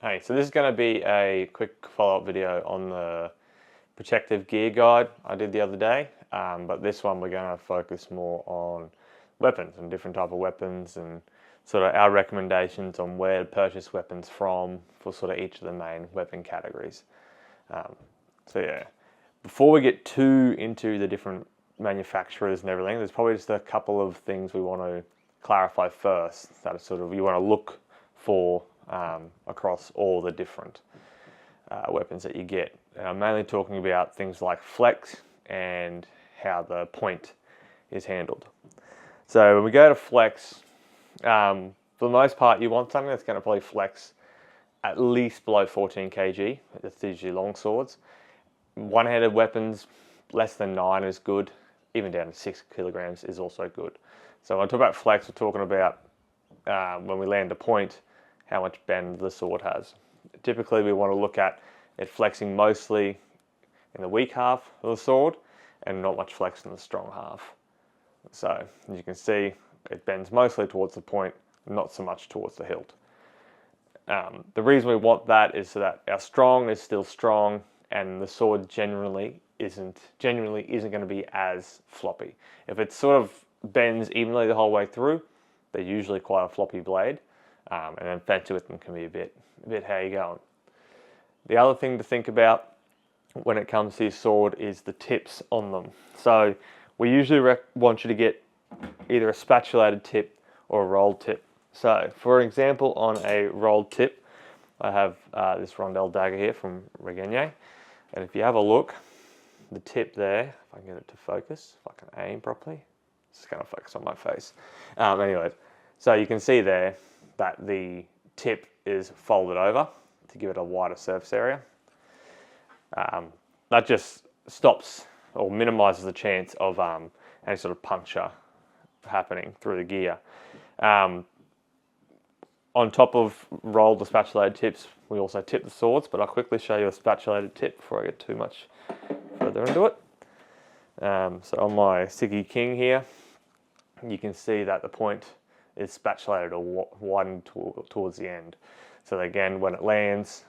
Hey, so this is going to be a quick follow-up video on the protective gear guide I did the other day, but this one we're going to focus more on weapons and different type of weapons and sort of our recommendations on where to purchase weapons from for sort of each of the main weapon categories. So yeah, before we get too into the different manufacturers and everything, there's probably just a couple of things we want to clarify first that are sort of you want to look for across all the different weapons that you get. And I'm mainly talking about things like flex and how the point is handled. So when we go to flex, for the most part you want something that's going to probably flex at least below 14 kg. That's usually long swords. One-handed weapons, less than 9 is good. Even down to 6 kilograms is also good. So when I talk about flex, we're talking about when we land a point, how much bend the sword has. Typically we want to look at it flexing mostly in the weak half of the sword and not much flex in the strong half. So as you can see, it bends mostly towards the point, not so much towards the hilt. The reason we want that is so that our strong is still strong and the sword generally isn't going to be as floppy. If it sort of bends evenly the whole way through, they're usually quite a floppy blade. And then fancy with them can be a bit how you going. The other thing to think about when it comes to your sword is the tips on them. So we usually want you to get either a spatulated tip or a rolled tip. So for example, on a rolled tip, I have this rondelle dagger here from Regenyei. And if you have a look, the tip there, if I can get it to focus, if I can aim properly, it's just going to focus on my face. Anyway, so you can see there that the tip is folded over to give it a wider surface area. That just stops or minimises the chance of any sort of puncture happening through the gear. On top of rolled or spatulated tips, we also tip the swords, but I'll quickly show you a spatulated tip before I get too much further into it. So on my Sigi King here, you can see that the point is spatulated or widened towards the end. So again, when it lands,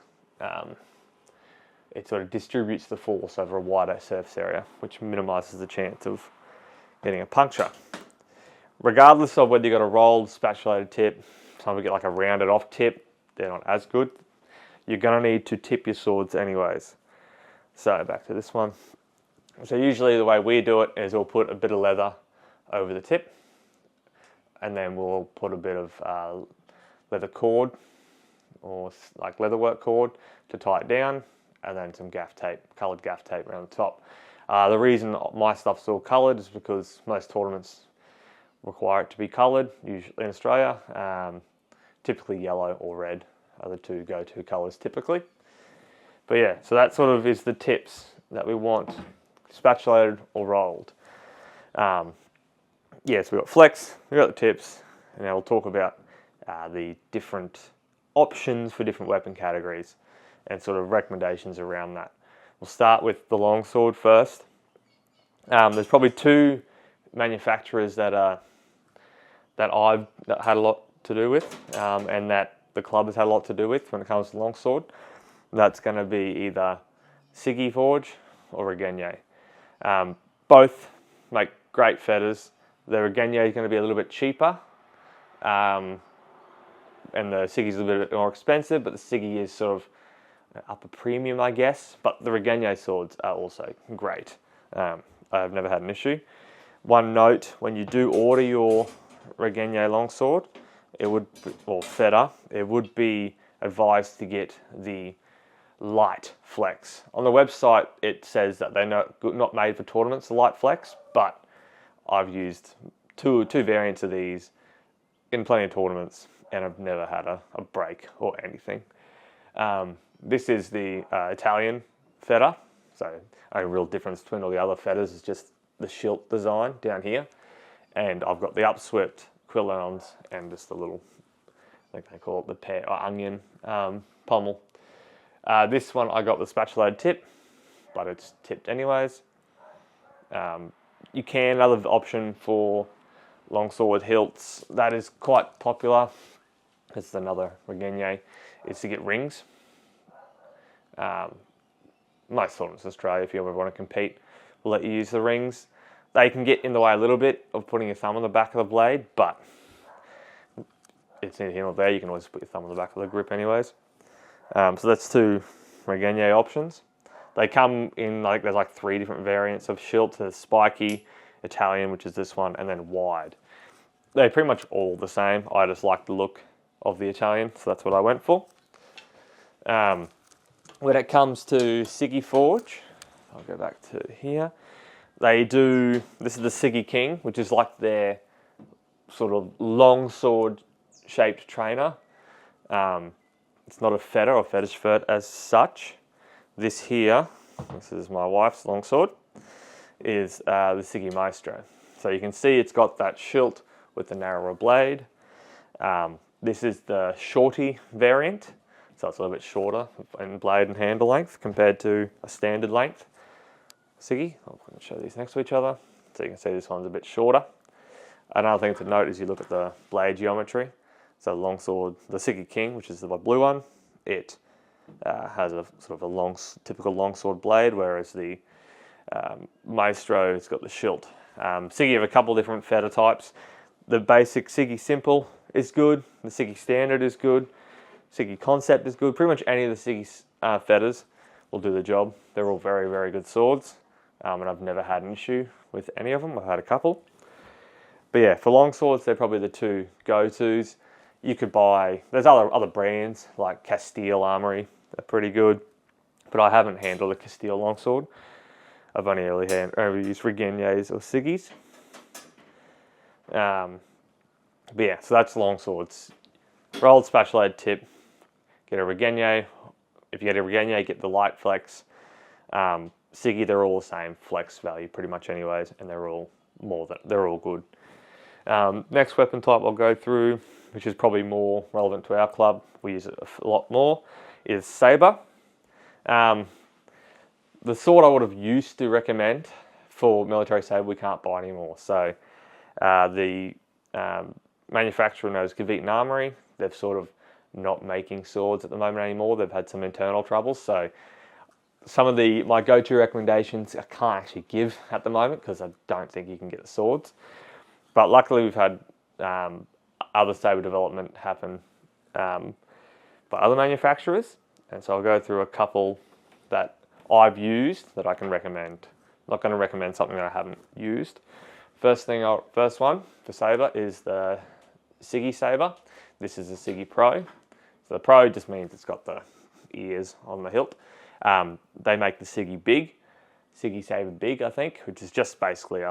it sort of distributes the force over a wider surface area, which minimises the chance of getting a puncture. Regardless of whether you've got a rolled, spatulated tip, sometimes we get like a rounded off tip, they're not as good. You're going to need to tip your swords anyways. So back to this one. So usually the way we do it is we'll put a bit of leather over the tip, and then we'll put a bit of leather cord or like leatherwork cord to tie it down, and then some gaff tape, coloured gaff tape around the top. The reason my stuff's all coloured is because most tournaments require it to be coloured, usually in Australia. Typically yellow or red are the two go-to colours typically. But yeah, so that sort of is the tips that we want, spatulated or rolled. Yeah, so we've got flex, we've got the tips, and now we'll talk about the different options for different weapon categories and sort of recommendations around that. We'll start with the longsword first. There's probably two manufacturers that I've had a lot to do with, and that the club has had a lot to do with when it comes to longsword. That's going to be either Sigi Forge or Regenyei. Both make great fetters. The Regenyei is going to be a little bit cheaper, and the Sigi is a little bit more expensive, but the Sigi is sort of up a premium, I guess. But the Regenyei swords are also great. I've never had an issue. One note, when you do order your Regenyei longsword, fetter, it would be advised to get the light flex. On the website it says that they're not made for tournaments, the light flex, but I've used two variants of these in plenty of tournaments and I've never had a break or anything. This is the Italian fetter, so the only real difference between all the other fetters is just the shield design down here, and I've got the upswept quillons and just the little, I think they call it the pear or onion pommel. This one I got the spatulated tip, but it's tipped anyways. You can, another option for longsword hilts that is quite popular, it's another Regenyei, is to get rings. Most tournaments in Australia, if you ever want to compete, will let you use the rings. They can get in the way a little bit of putting your thumb on the back of the blade, but it's in here or there. You can always put your thumb on the back of the grip anyways. So that's 2 Regenyei options. They come in, there's 3 different variants of Schilt. There's spiky, Italian, which is this one, and then wide. They're pretty much all the same. I just like the look of the Italian, so that's what I went for. When it comes to Sigi Forge, I'll go back to here. This is the Sigi King, which is like their sort of long sword shaped trainer. It's not a fetter or fetish shirt as such. This here, this is my wife's longsword, is the Sigi Maestro. So you can see it's got that Schilt with the narrower blade. This is the shorty variant, so it's a little bit shorter in blade and handle length compared to a standard length Sigi. I'm going to show these next to each other, so you can see this one's a bit shorter. Another thing to note is you look at the blade geometry. So longsword, the Sigi King, which is the blue one, it has a sort of a typical longsword blade, whereas the Maestro, it's got the Schilt. Sigi have a couple different fetter types. The basic Sigi Simple is good. The Sigi Standard is good. Sigi Concept is good. Pretty much any of the Sigi fetters will do the job. They're all very, very good swords, and I've never had an issue with any of them. I've had a couple. But yeah, for longswords, they're probably the 2 go-tos. You could buy, there's other brands like Castille Armory, they're pretty good, but I haven't handled a Castille longsword. I've only ever used Regenyeis or Sigis. But yeah, so that's longswords. Rolled spatulated tip, get a Regenyei. If you get a Regenyei, get the light flex. Sigi, they're all the same flex value pretty much anyways, and they're all good. Next weapon type I'll go through, which is probably more relevant to our club, we use it a lot more, is saber. The sword I would have used to recommend for military saber, we can't buy anymore. So the manufacturer knows Regenyei Armory. They've sort of not making swords at the moment anymore. They've had some internal troubles. So some of my go-to recommendations I can't actually give at the moment because I don't think you can get the swords. But luckily we've had other saber development happen by other manufacturers, and so I'll go through a couple that I've used that I can recommend. I'm not going to recommend something that I haven't used. First one for saber is the Sigi saber. This is the Sigi Pro. So the Pro just means it's got the ears on the hilt. They make the Sigi saber big, I think, which is just basically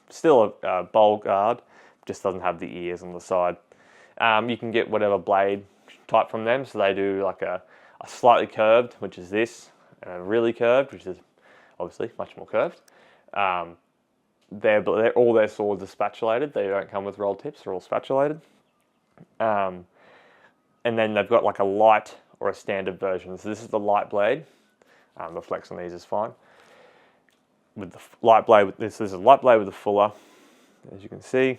still a bowl guard, just doesn't have the ears on the side. You can get whatever blade type from them, so they do like a slightly curved, which is this, and a really curved, which is obviously much more curved. All their swords are spatulated. They don't come with roll tips, they're all spatulated. And then they've got like a light or a standard version. So this is the light blade. The flex on these is fine. With the light blade, this is a light blade with a fuller, as you can see.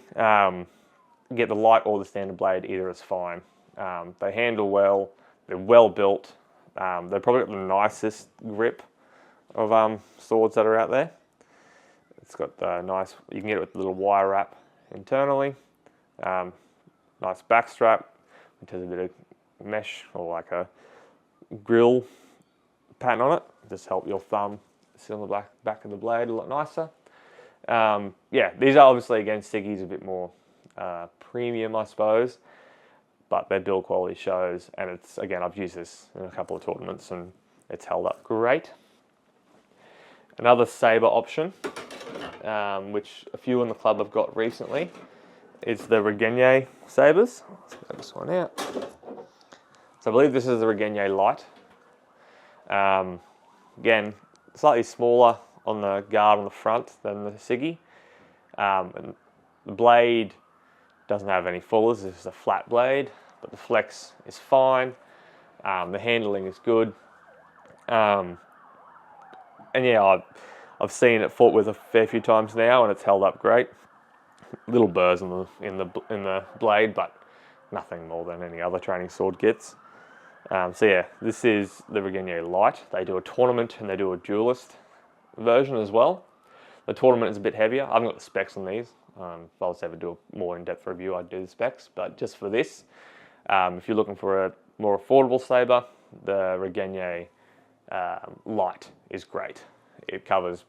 Get the light or the standard blade, either is fine. They handle well, they're well built. They've probably got the nicest grip of swords that are out there. It's got the nice, you can get it with a little wire wrap internally. Nice back strap, which has a bit of mesh or like a grill pattern on it. Just help your thumb sit on the back of the blade a lot nicer. Yeah, these are obviously, again, Sigi's a bit more premium, I suppose, but their build quality shows, and it's, again, I've used this in a couple of tournaments and it's held up great. Another saber option, which a few in the club have got recently, is the Regenyei sabers. Let's get this one out. So I believe this is the Regenyei Light. Again, slightly smaller on the guard on the front than the Sigi. And the blade doesn't have any fullers, this is a flat blade, but the flex is fine. The handling is good. And yeah, I've seen it fought with a fair few times now, and it's held up great. Little burrs in the blade, but nothing more than any other training sword gets. So yeah, this is the Regenyei Light. They do a tournament and they do a duelist version as well. The tournament is a bit heavier. I haven't got the specs on these. If I was to ever do a more in-depth review, I'd do the specs. But just for this, if you're looking for a more affordable saber, the Regenyei Light is great. It covers.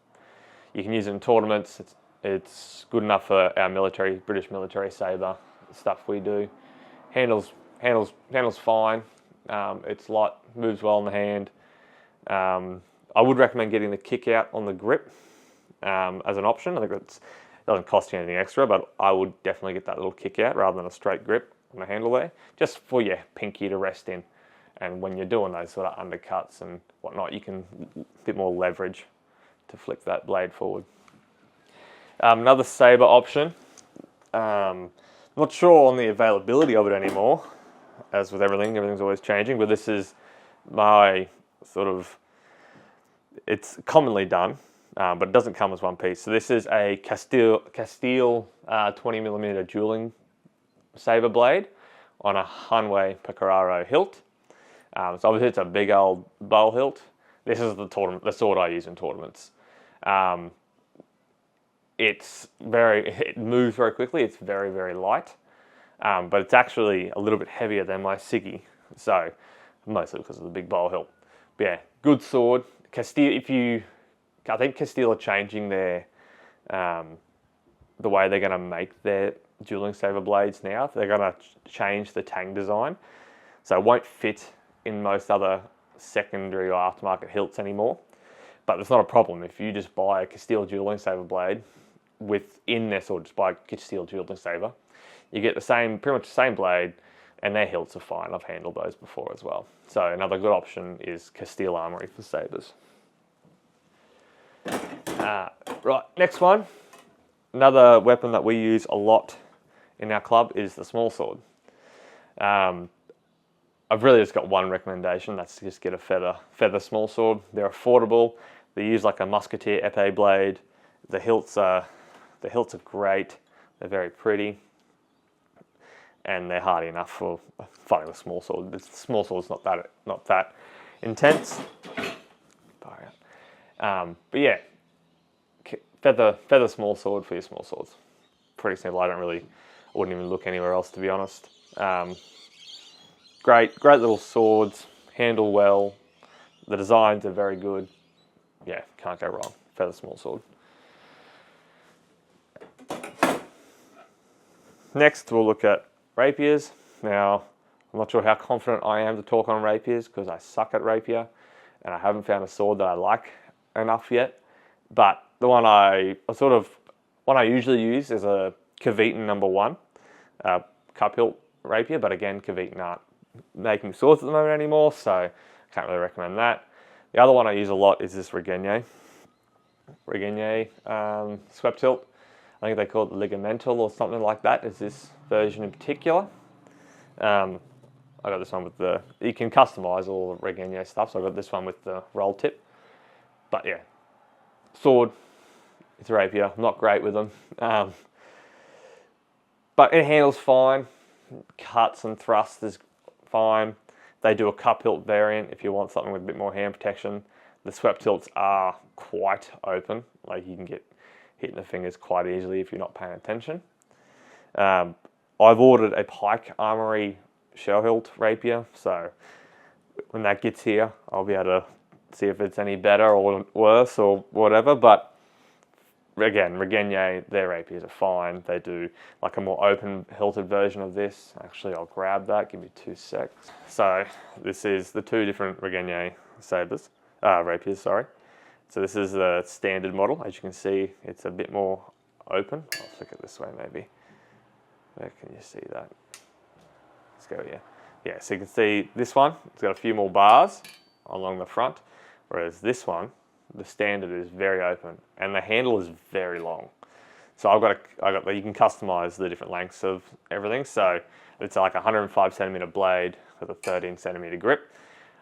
You can use it in tournaments. It's good enough for our military, British military saber stuff we do. Handles fine. It's light, moves well in the hand. I would recommend getting the kick out on the grip as an option. I think it doesn't cost you anything extra, but I would definitely get that little kick out rather than a straight grip on the handle there, just for your pinky to rest in. And when you're doing those sort of undercuts and whatnot, you can a bit more leverage to flick that blade forward. Another saber option. Not sure on the availability of it anymore. As with everything, everything's always changing. But this is my sort of. It's commonly done, but it doesn't come as one piece. So this is a Castille 20mm dueling saber blade on a Hanwei Pecoraro hilt. So obviously it's a big old bow hilt. This is the sword I use in tournaments. It moves very quickly. It's very, very light, but it's actually a little bit heavier than my Sigi. So mostly because of the big bow hilt. But yeah, good sword. Castille, I think Castille are changing their the way they're going to make their dueling saber blades now. They're going to change the tang design, so it won't fit in most other secondary or aftermarket hilts anymore. But it's not a problem if you just buy a Castille dueling saber blade within their sword. Just buy a Castille dueling saber, you get pretty much the same blade, and their hilts are fine. I've handled those before as well. So another good option is Castille Armory for sabers. Right, next one. Another weapon that we use a lot in our club is the small sword. I've really just got one recommendation. That's to just get a feather small sword. They're affordable. They use like a musketeer épée blade. The hilts are great. They're very pretty, and they're hardy enough for fighting a small sword. The small sword's not that intense. But yeah, feather small sword for your small swords. Pretty simple. I wouldn't even look anywhere else, to be honest. Great little swords. Handle well. The designs are very good. Yeah, can't go wrong. Feather small sword. Next, we'll look at rapiers. Now, I'm not sure how confident I am to talk on rapiers because I suck at rapier and I haven't found a sword that I like enough yet. But the one I usually use is a Caviton #1 cup hilt rapier. But again, Caviton aren't making swords at the moment anymore, so I can't really recommend that. The other one I use a lot is this Regenyei swept hilt. I think they call it the ligamental or something like that, is this version in particular. I got this one with you can customize all the Regenyei stuff, so I got this one with the roll tip. But yeah, sword, it's a rapier, I'm not great with them. But it handles fine, cuts and thrusts is fine. They do a cup hilt variant if you want something with a bit more hand protection. The swept hilts are quite open, like you can get hit in the fingers quite easily if you're not paying attention. I've ordered a Pike Armory shell hilt rapier, so when that gets here, I'll be able to see if it's any better or worse or whatever. But again, Regenyei, their rapiers are fine. They do like a more open hilted version of this. Actually, I'll grab that. Give me 2 secs. So this is the two different Regenyei rapiers. Sorry. So this is the standard model. As you can see, it's a bit more open. I'll flick it this way maybe. Where can you see that? Let's go here. Yeah, so you can see this one, it's got a few more bars along the front, whereas this one, the standard is very open and the handle is very long. So you can customize the different lengths of everything. So it's like a 105 centimeter blade with a 13 centimeter grip.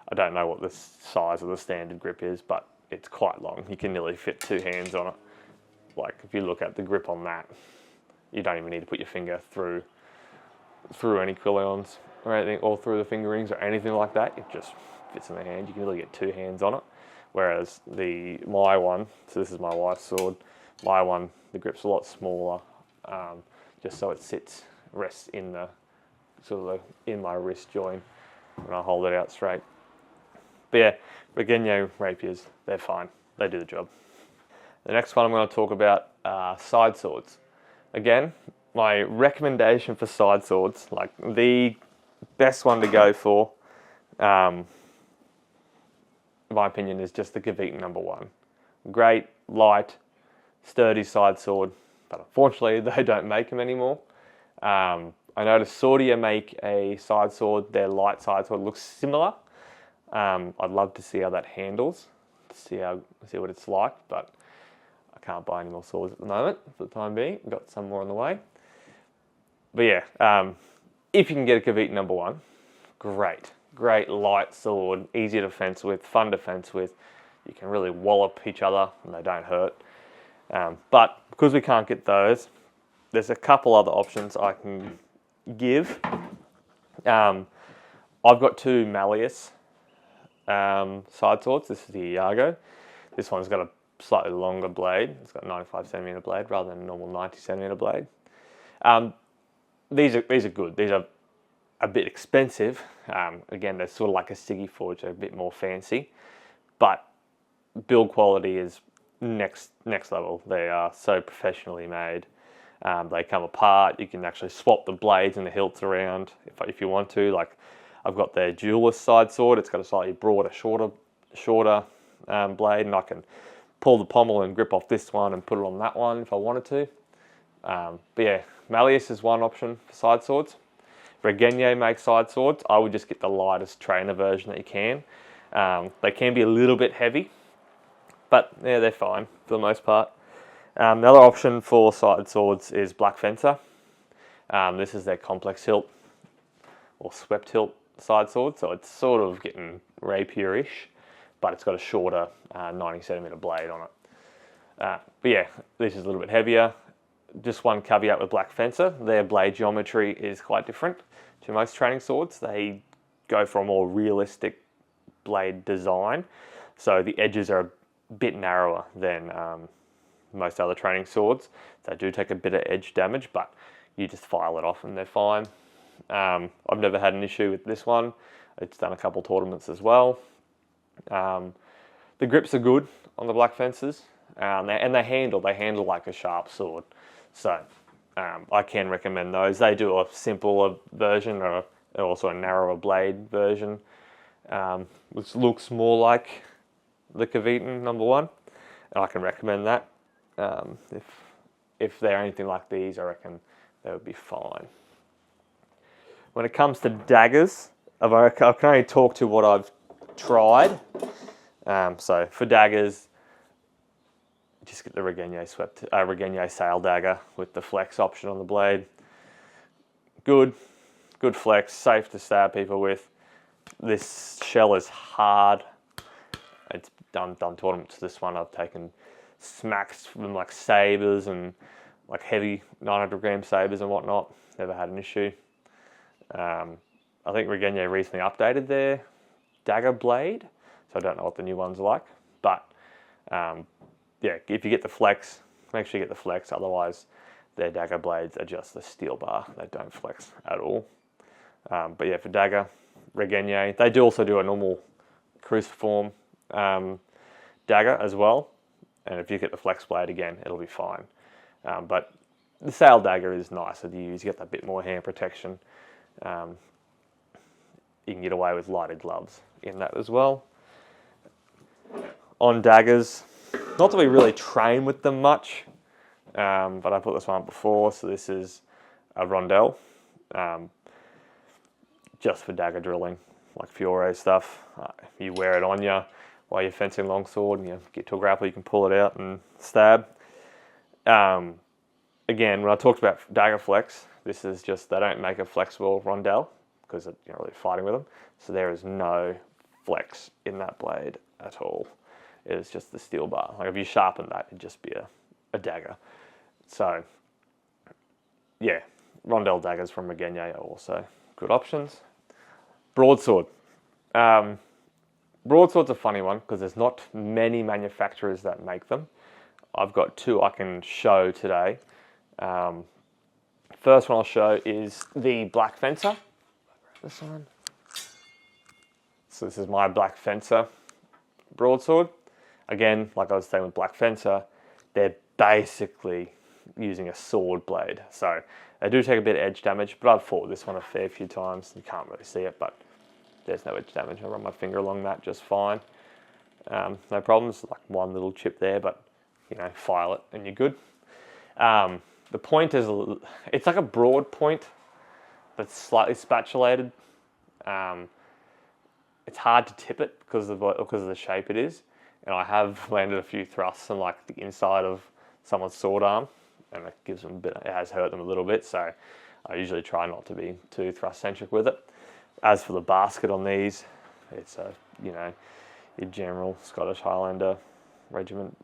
I don't know what the size of the standard grip is, but it's quite long. You can nearly fit 2 hands on it. Like if you look at the grip on that, you don't even need to put your finger through any quillions. or anything, all through the finger rings or anything like that. It just fits in the hand. You can really get 2 hands on it. Whereas my one, so this is my wife's sword, my one, the grip's a lot smaller, just so it rests in the in my wrist joint when I hold it out straight. But yeah, Regenyei rapiers, they're fine. They do the job. The next one I'm going to talk about are side swords. Again, my recommendation for side swords, like the best one to go for, in my opinion, is just the Gewichten #1. Great, light, sturdy side sword, but unfortunately they don't make them anymore. I noticed Sordia make a side sword, their light side sword looks similar. I'd love to see how that handles, to see what it's like, but I can't buy any more swords at the moment for the time being. Got some more on the way. But yeah, if you can get a Gewichten #1, great light sword, easy to fence with, fun to fence with. You can really wallop each other and they don't hurt. But because we can't get those, there's a couple other options I can give. I've got 2 Malleus side swords. This is the Iago. This one's got a slightly longer blade. It's got a 95cm blade rather than a normal 90cm blade. These are good. These are a bit expensive. Again, they're sort of like a Sigi Forge. They're a bit more fancy, but build quality is next level. They are so professionally made. They come apart. You can actually swap the blades and the hilts around if you want to. Like I've got their Duelist side sword. It's got a slightly broader, shorter blade, and I can pull the pommel and grip off this one and put it on that one if I wanted to. But yeah, Malleus is one option for side swords. Regenyei makes side swords. I would just get the lightest trainer version that you can. They can be a little bit heavy, but yeah, they're fine for the most part. Another option for side swords is Blackfencer. This is their complex hilt or swept hilt side sword, so it's sort of getting rapier-ish, but it's got a shorter 90cm blade on it. But yeah, this is a little bit heavier. Just one caveat with Blackfencer, their blade geometry is quite different to most training swords. They go for a more realistic blade design, so the edges are a bit narrower than most other training swords. They do take a bit of edge damage, but you just file it off and they're fine. I've never had an issue with this one. It's done a couple tournaments as well. The grips are good on the Blackfencers, and they handle like a sharp sword. So I can recommend those. They do a simpler version or also a narrower blade version, which looks more like the Gewichten #1, and I can recommend that. If they're anything like these, I reckon they would be fine. When it comes to daggers, I can only talk to what I've tried. So for daggers, just get the Regenyei sail dagger with the flex option on the blade. Good flex, safe to stab people with. This shell is hard. It's done tournaments. This one I've taken smacks from like sabers and like heavy 900-gram sabers and whatnot. Never had an issue. I think Regenyei recently updated their dagger blade, so I don't know what the new one's like. But yeah, if you get the flex, make sure you get the flex. Otherwise, their dagger blades are just the steel bar. They don't flex at all. But yeah, for dagger, Regenyei. They do also do a normal cruciform dagger as well. And if you get the flex blade again, it'll be fine. But the sail dagger is nicer to use. You get that bit more hand protection. You can get away with lighted gloves in that as well. On daggers, not that we really train with them much, but I put this one up before. So this is a rondelle, just for dagger drilling, like Fiore stuff. You wear it on you while you're fencing longsword, and you get to a grapple, you can pull it out and stab. Again, when I talked about dagger flex, this is just, they don't make a flexible rondelle because you're not really fighting with them. So there is no flex in that blade at all. It is just the steel bar. Like if you sharpen that, it'd just be a dagger. So yeah, rondelle daggers from Regenyei are also good options. Broadsword. Broadsword's a funny one because there's not many manufacturers that make them. I've got two I can show today. First one I'll show is the Blackfencer. This one. So this is my Blackfencer broadsword. Again, like I was saying with Blackfencer, they're basically using a sword blade. So they do take a bit of edge damage, but I've fought this one a fair few times. You can't really see it, but there's no edge damage. I run my finger along that just fine. No problems, like one little chip there, but you know, file it and you're good. The point is, it's like a broad point, but slightly spatulated. It's hard to tip it because of the shape it is. And I have landed a few thrusts on like the inside of someone's sword arm, and it gives them it has hurt them a little bit. So I usually try not to be too thrust centric with it. As for the basket on these, it's a, you know, your general Scottish Highlander regiment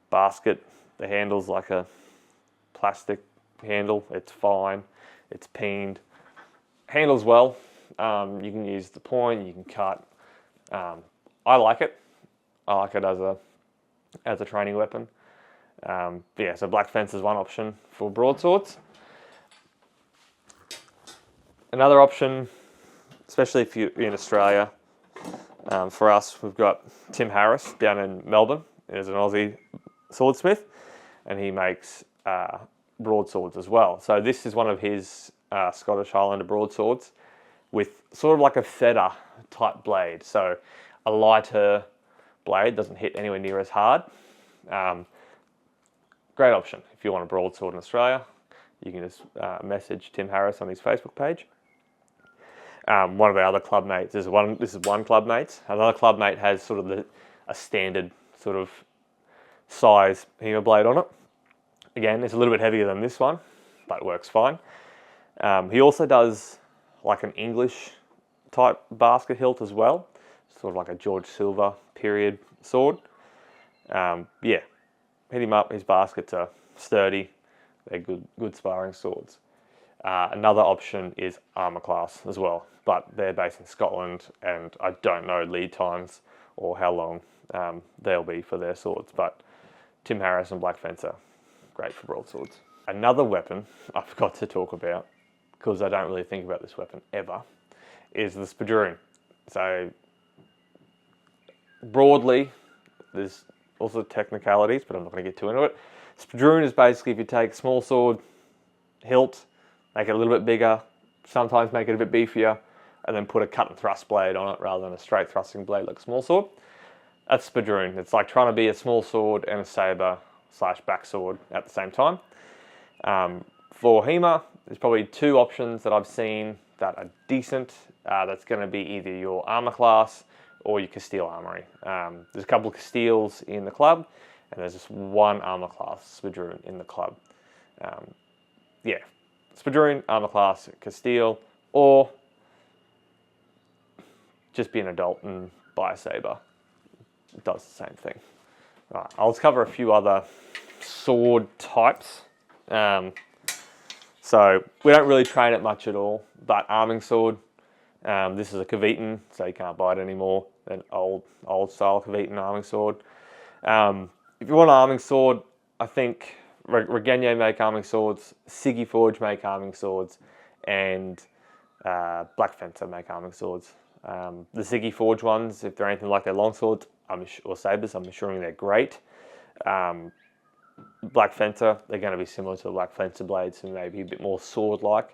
basket. The handle's like a plastic handle. It's fine. It's peened. Handles well. You can use the point. You can cut. I like it. I like it as a training weapon. Yeah, so Blackfencer is one option for broadswords. Another option, especially if you're in Australia, for us, we've got Tim Harris down in Melbourne. He's an Aussie swordsmith, and he makes broadswords as well. So this is one of his Scottish Highlander broadswords with sort of like a feather type blade. So a lighter blade, doesn't hit anywhere near as hard. Great option if you want a broadsword in Australia. You can just message Tim Harris on his Facebook page. One of our other clubmates, this is one clubmate. Another clubmate has sort of a standard sort of size HEMA blade on it. Again, it's a little bit heavier than this one, but it works fine. He also does like an English type basket hilt as well, sort of like a George Silver period sword. Yeah, hit him up. His baskets are sturdy. They're good sparring swords. Another option is Armour Class as well, but they're based in Scotland, and I don't know lead times or how long they'll be for their swords. But Tim Harris and Blackfencer, great for broadswords. Another weapon I forgot to talk about, because I don't really think about this weapon ever, is the spadroon. So broadly, there's also technicalities, but I'm not going to get too into it. Spadroon is basically if you take a small sword, hilt, make it a little bit bigger, sometimes make it a bit beefier, and then put a cut and thrust blade on it rather than a straight thrusting blade like a small sword. That's spadroon. It's like trying to be a small sword and a saber / backsword at the same time. For HEMA, there's probably two options that I've seen that are decent. That's going to be either your Armour Class or your Castille Armory. There's a couple of Castilles in the club, and there's just one Armour Class spadroon in the club. Yeah, spadroon, Armour Class, Castille, or just be an adult and buy a saber. It does the same thing. Right, I'll cover a few other sword types. So we don't really train it much at all, but arming sword, this is a Cavetan, so you can't buy it anymore, an old style Cavetan arming sword. If you want an arming sword, I think Regenyei make arming swords, Sigi Forge make arming swords, and Blackfencer make arming swords. The Sigi Forge ones, if they're anything like their longswords or sabers, I'm assuring they're great. Blackfencer, they're going to be similar to the Blackfencer blades and maybe a bit more sword-like.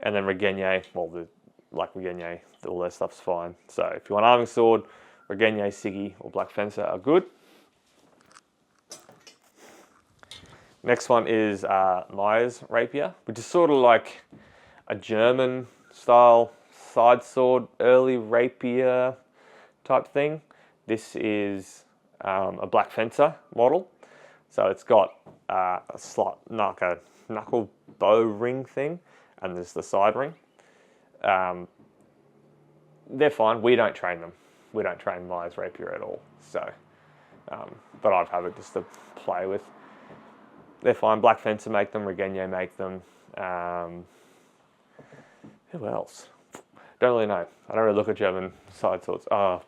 And then Regenyei, well, like Regenyei, all their stuff's fine. So if you want arming sword, Regenyei, Sigi, or Blackfencer are good. Next one is Malleus rapier, which is sort of like a German style side sword, early rapier type thing. This is a Blackfencer model. So it's got a slot, like a knuckle bow ring thing, and there's the side ring. They're fine. We don't train them. We don't train Malleus rapier at all. So, but I've had it just to play with. They're fine. Blackfencer make them. Regenyei make them. Who else? Don't really know. I don't really look at German side swords. Like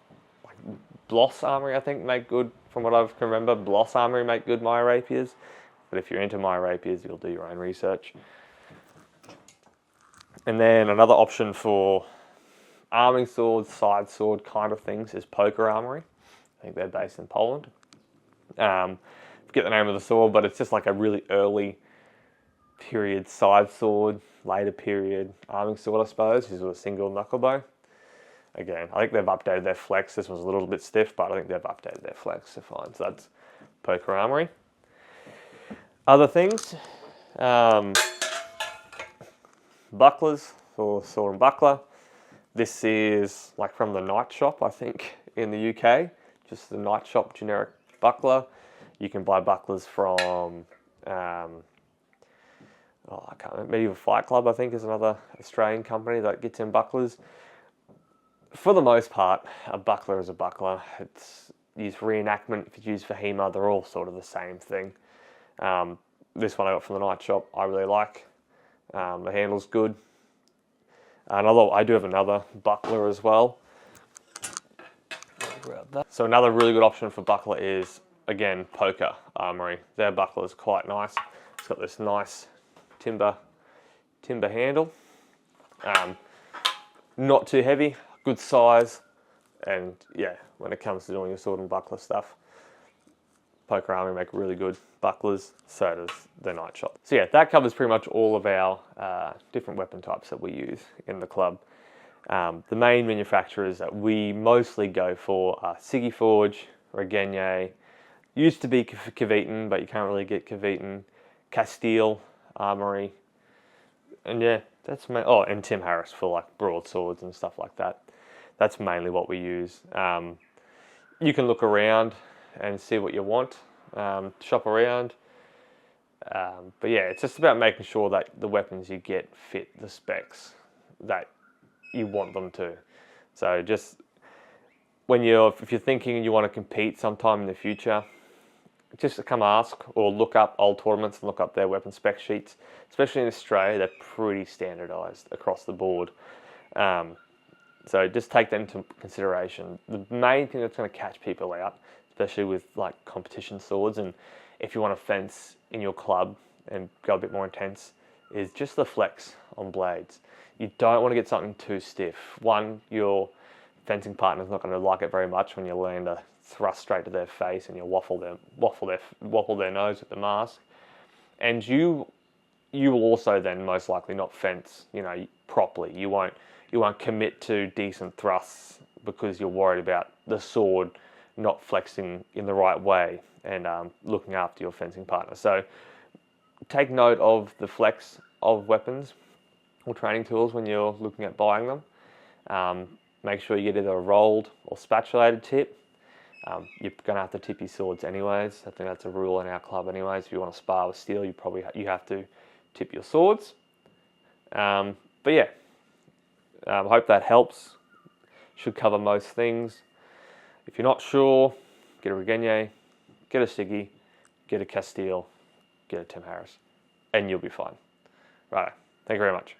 Bloss Armory, I think, make good, from what I can remember. Bloss Armory make good Meyer rapiers. But if you're into Meyer rapiers, you'll do your own research. And then another option for arming swords, side sword kind of things is Poker Armory. I think they're based in Poland. Forget the name of the sword, but it's just like a really early period side sword, later period arming sword, I suppose. This is with a single knuckle bow. Again, I think they've updated their flex. This was a little bit stiff, but I think they've updated their flex to fine. So that's Poker Armory. Other things, bucklers for sword and buckler. This is like from the Knight Shop, I think, in the UK. Just the Knight Shop generic buckler. You can buy bucklers from, I can't remember, Medieval Fight Club, I think, is another Australian company that gets in bucklers. For the most part, a buckler is a buckler. It's used for reenactment. If it's used for HEMA, they're all sort of the same thing. This one I got from the Knight Shop, I really like. The handle's good. I do have another buckler as well. So another really good option for buckler is, again, Poker Armory. Their buckler is quite nice. It's got this nice timber handle. Not too heavy, good size, and yeah, when it comes to doing your sword and buckler stuff, Poker Armory make really good bucklers, so does the Knight Shop. So yeah, that covers pretty much all of our different weapon types that we use in the club. The main manufacturers that we mostly go for are Sigi Forge, Regenyei, used to be Caveton, but you can't really get Caveton, Castille Armory, and yeah, that's and Tim Harris for like broadswords and stuff like that. That's mainly what we use. You can look around and see what you want, shop around. But yeah, it's just about making sure that the weapons you get fit the specs that you want them to. So just if you're thinking you want to compete sometime in the future, just come ask or look up old tournaments and look up their weapon spec sheets. Especially in Australia, they're pretty standardised across the board. So just take that into consideration. The main thing that's going to catch people out, especially with like competition swords, and if you want to fence in your club and go a bit more intense, is just the flex on blades. You don't want to get something too stiff. One, your fencing partner's not going to like it very much when you land a thrust straight to their face and you waffle their nose with the mask, and you will also then most likely not fence, properly. You won't commit to decent thrusts because you're worried about the sword not flexing in the right way and looking after your fencing partner. So take note of the flex of weapons or training tools when you're looking at buying them. Make sure you get either a rolled or spatulated tip. You're going to have to tip your swords anyways. I think that's a rule in our club anyways. If you want to spar with steel, you have to tip your swords. But yeah, I hope that helps. Should cover most things. If you're not sure, get a Regenyei, get a Sigi, get a Castille, get a Tim Harris, and you'll be fine. Right, thank you very much.